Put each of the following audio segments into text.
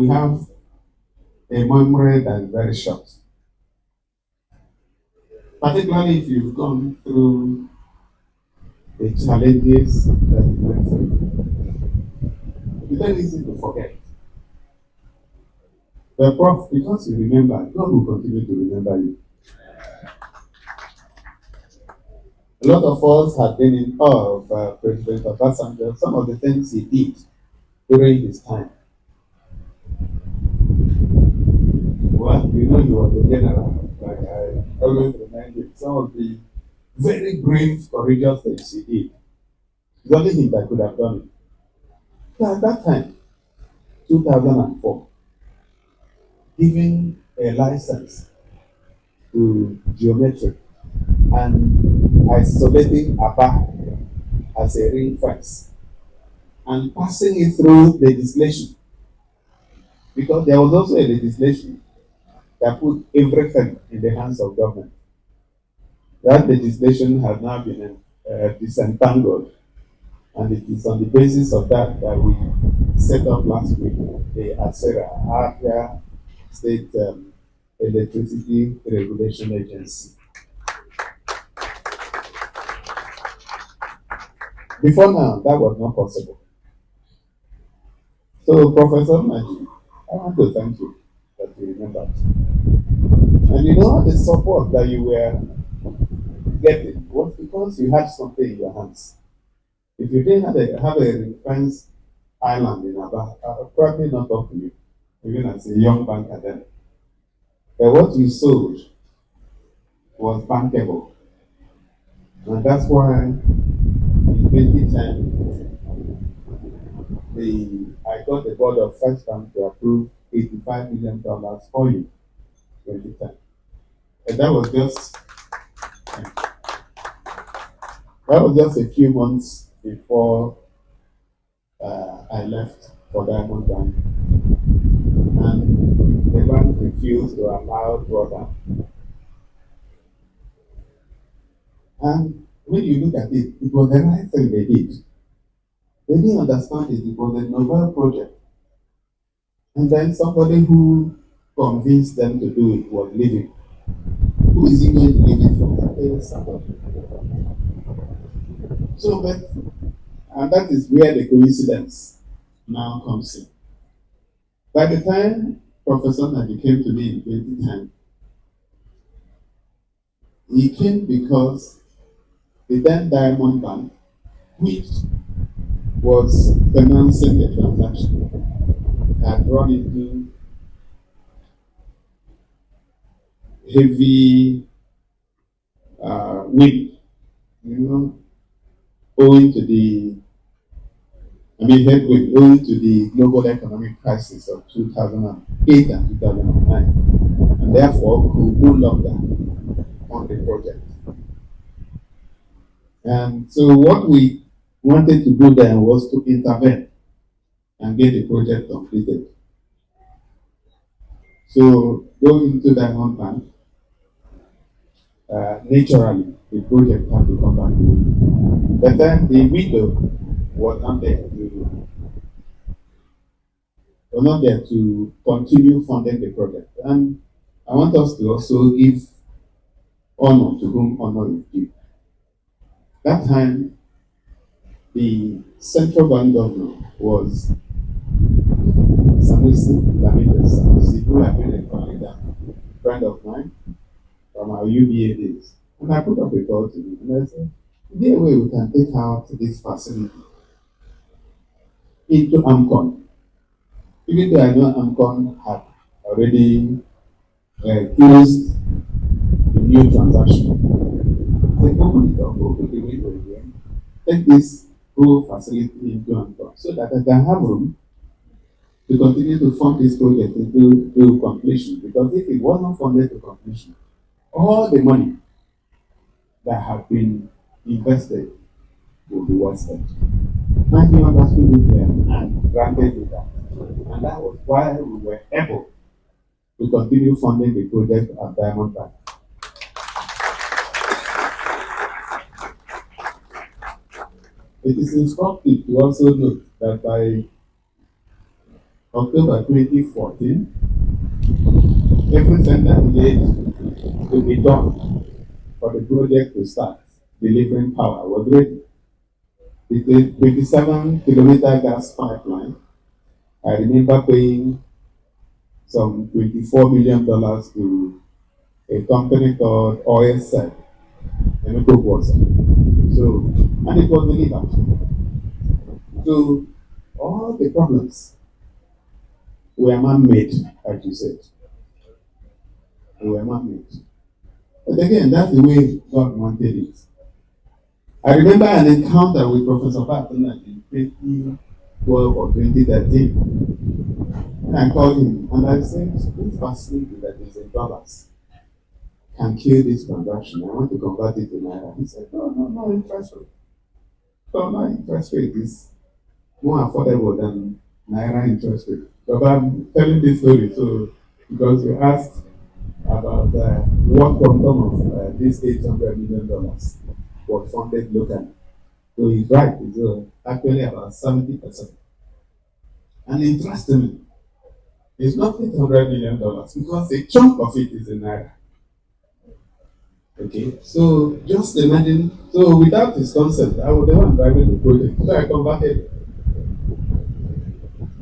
we have a memory that is very short, particularly if you've gone through the challenges that you went through. It's very easy to forget. But Prof, because you remember, God will continue to remember you. A lot of us have been in awe of President Obasanjo, some of the things he did during his time. Well, you know, he was a general, like I always remind you, some of the very brave, courageous things he did. It's only him that could have done it. So at that time, 2004, giving a license to geometric and isolating Aba as a ring fence and passing it through legislation, because there was also a legislation that put everything in the hands of government. That legislation has now been disentangled, and it is on the basis of that that we set up last week the ASERA, Area State Electricity Regulation Agency. Before now, that was not possible. So, Professor Naji, I want to thank you that you remembered. And you know the support that you were getting was because you had something in your hands. If you didn't have a ring-fence island in Aba, I would probably not talk to you, even as a young banker then. But what you sold was bankable. And that's why in 2010, I got the board of First Bank to approve $85 million for you, 2010. And that was just a few months before I left for Diamond Bank. And the bank refused to allow drawdown. And when you look at it, it was the right thing they did. They didn't understand it. It was a novel project. And then somebody who convinced them to do it was leaving. Who is he going to leave it for? Somebody. So, and that is where the coincidence now comes in. By the time Professor Nadi came to me in 2010, he came because the then Diamond Bank, which was financing the transaction, had run into heavy wind, owing to headwind, owing to the global economic crisis of 2008 and 2009, and therefore could no longer fund the project. And so what we wanted to do then was to intervene and get the project completed. So going into Diamond Bank, naturally the project had to come back to me. But then the window was not there to continue funding the project. And I want us to also give honor to whom honor is due. That time, the central bank governor was Sanusi Lamido Sanusi, who had been a colleague, friend of mine from our UBA days. And I put up a call to him and I said, is there a way we can take out this facility into AMCON? Even though I know AMCON had already closed the new transaction. I said, open it up, open the window again, take this whole facility into AMCON so that I can have room to continue to fund this project to completion. Because if it wasn't funded to completion, all the money that have been invested will be wasted. And he understood it well and granted it that. And that was why we were able to continue funding the project at Diamond Bank. It is instructive to also note that by October 2014, everything that needed to be done for the project to start delivering power was ready. It's a 27-kilometer gas pipeline. I remember paying some $24 million to a company called OSL, and it was. So, and it was delivered. So, all the problems were man-made, as you said. They were man-made. But again, that's the way God wanted it. I remember an encounter with Professor Patton in 2012 or 2013. And I called him and I said, this facility that is in dollars can kill this transaction. I want to convert it to Naira. He said, no, no, no interest rate. No, no interest rate is more affordable than Naira interest rate. But I'm telling this story so because you asked about what quantum of this $800 million was funded locally. So he's right, it's actually about 70%. And interestingly, it's not $800 million because a chunk of it is in Naira. Okay, so just imagine, so without his consent, I was the one driving the project. So I converted,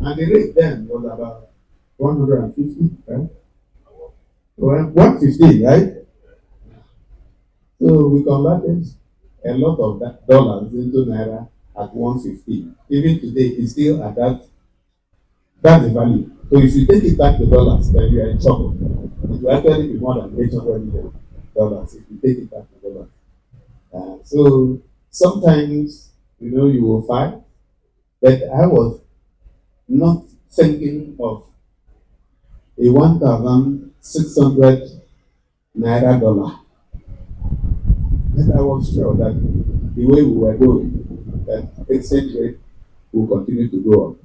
and the rate then was about 150, right? Well, 150, right? So we converted a lot of that dollars into Naira at 150. Even today, it's still at that's the value. So if you take it back to dollars, then you are in trouble. It will actually be more than $800 million if you take it back to dollars. So sometimes, you will find that I was not thinking of a 1,600 naira dollar. And I was sure that the way we were going, that exchange rate will continue to go up.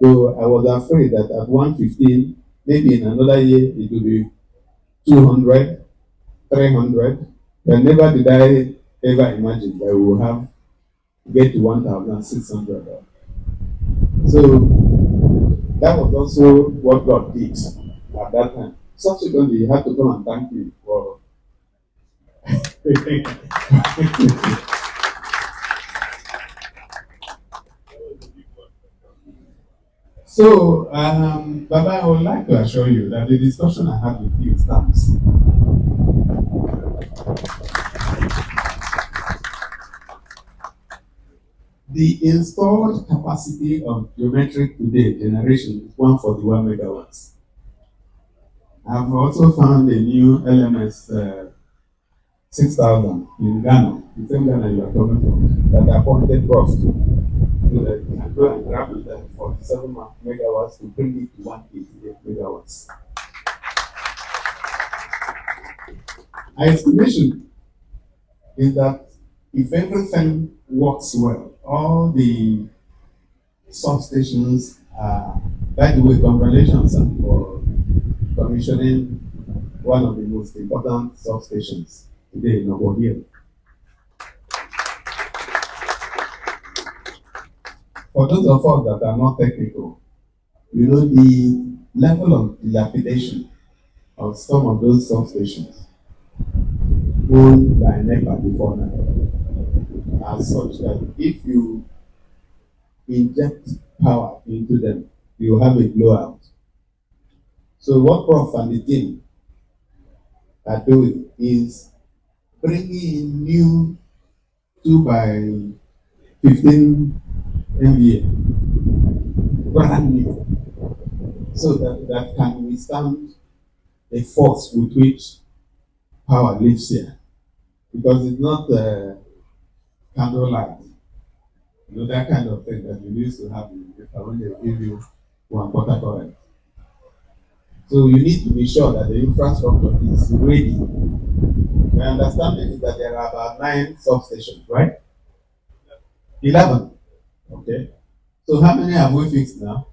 So I was afraid that at 115, maybe in another year it will be 200, 300. But never did I ever imagine that we will get to 1,600. So that was also what God did at that time. Subsequently, he had to come and thank me for. So, Baba, I would like to assure you that the discussion I had with you stands. The installed capacity of geometric today generation is 141 megawatts. I've also found a new LMS 6,000 in Ghana, the same Ghana you are coming from, that appointed Prof to, so that you can go and grab it at 47 megawatts to bring it to 188 megawatts. My estimation is that if everything works well, all the substations are, by the way, congratulations for commissioning one of the most important substations today in Obohia. For those of us that are not technical, the level of dilapidation of some of those substations owned by NEPA before now are such that if you inject power into them, you have a blowout. So what Prof and the team are doing is bringing in new 2 by 15 MVA, brand new, so that can withstand a force with which power lives here. Because it's not candlelight, that kind of thing that you used to have in the when they give you 1/4 current. So you need to be sure that the infrastructure is ready. My understanding is that there are about 9 substations, right? 11. Okay. So how many have we fixed now?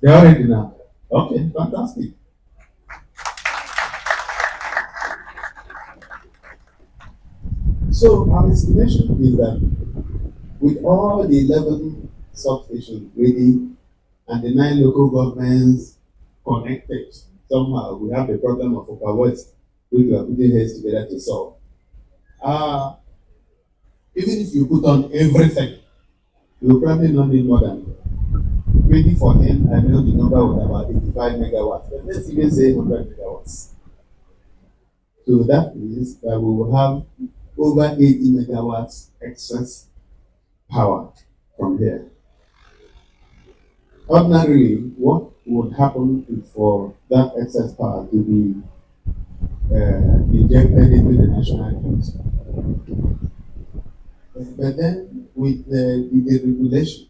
They're already now. Okay, fantastic. So our estimation is that with all the 11 substations ready and the 9 local governments connected. Somehow we have the problem of Upper West, which we are putting heads together to solve. Even if you put on everything, you will probably not need more than 2014. I know the number was about 85 megawatts, but let's even say 100 megawatts. So that means that we will have over 80 megawatts excess power from here. Ordinarily, what would happen is for that excess power to be injected into the national grid. But then with the regulation,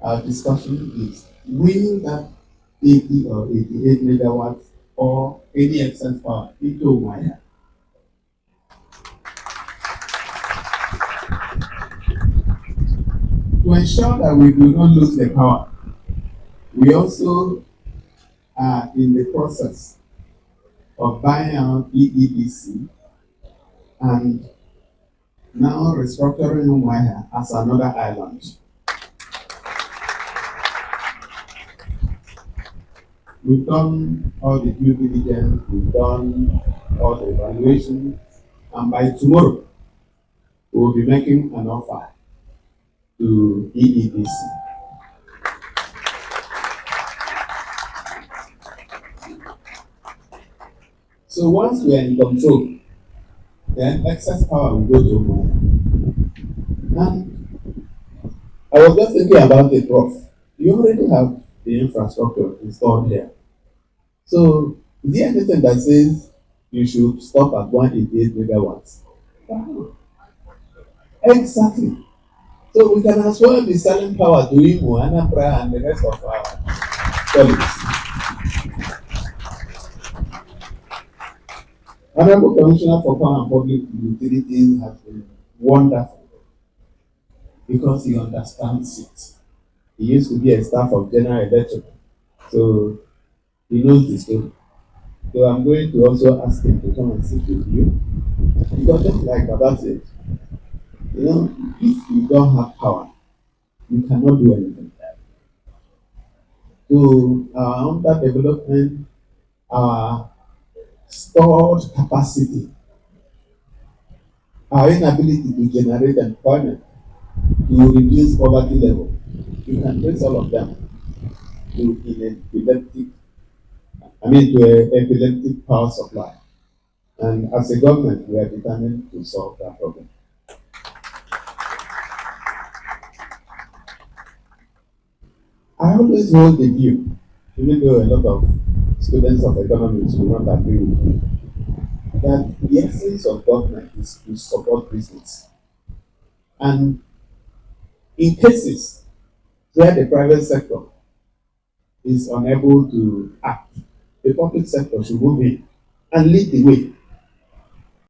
our discussion is, will that 80 or 88 megawatts or any excess power into wire to ensure that we do not lose the power? We also are in the process of buying out EEDC and now restructuring wire as another island. We've done all the due diligence, we've done all the evaluation, and by tomorrow, we'll be making an offer to EEDC. So once we are in control, then excess power will go to Maya. And I was just thinking about it, Prof. You already have the infrastructure installed here. So is there anything that says you should stop at 188 megawatts? Exactly. So we can as well be selling power to Imo, Anambra, and the rest of our colleagues. Honorable Commissioner for Power and Public Utilities has been wonderful because he understands it. He used to be a staff of General Electric, so he knows the story. So I'm going to also ask him to come and sit with you. Because just like Baba said, if you don't have power, you cannot do anything. So our underdevelopment, our stored capacity, our inability to generate employment, to reduce poverty level, you can trace all of them to an epileptic power supply. And as a government, we are determined to solve that problem. I always hold the view, even though a lot of students of economics will not agree with me, that the essence of government is to support business. And in cases where the private sector is unable to act, the public sector should move in and lead the way.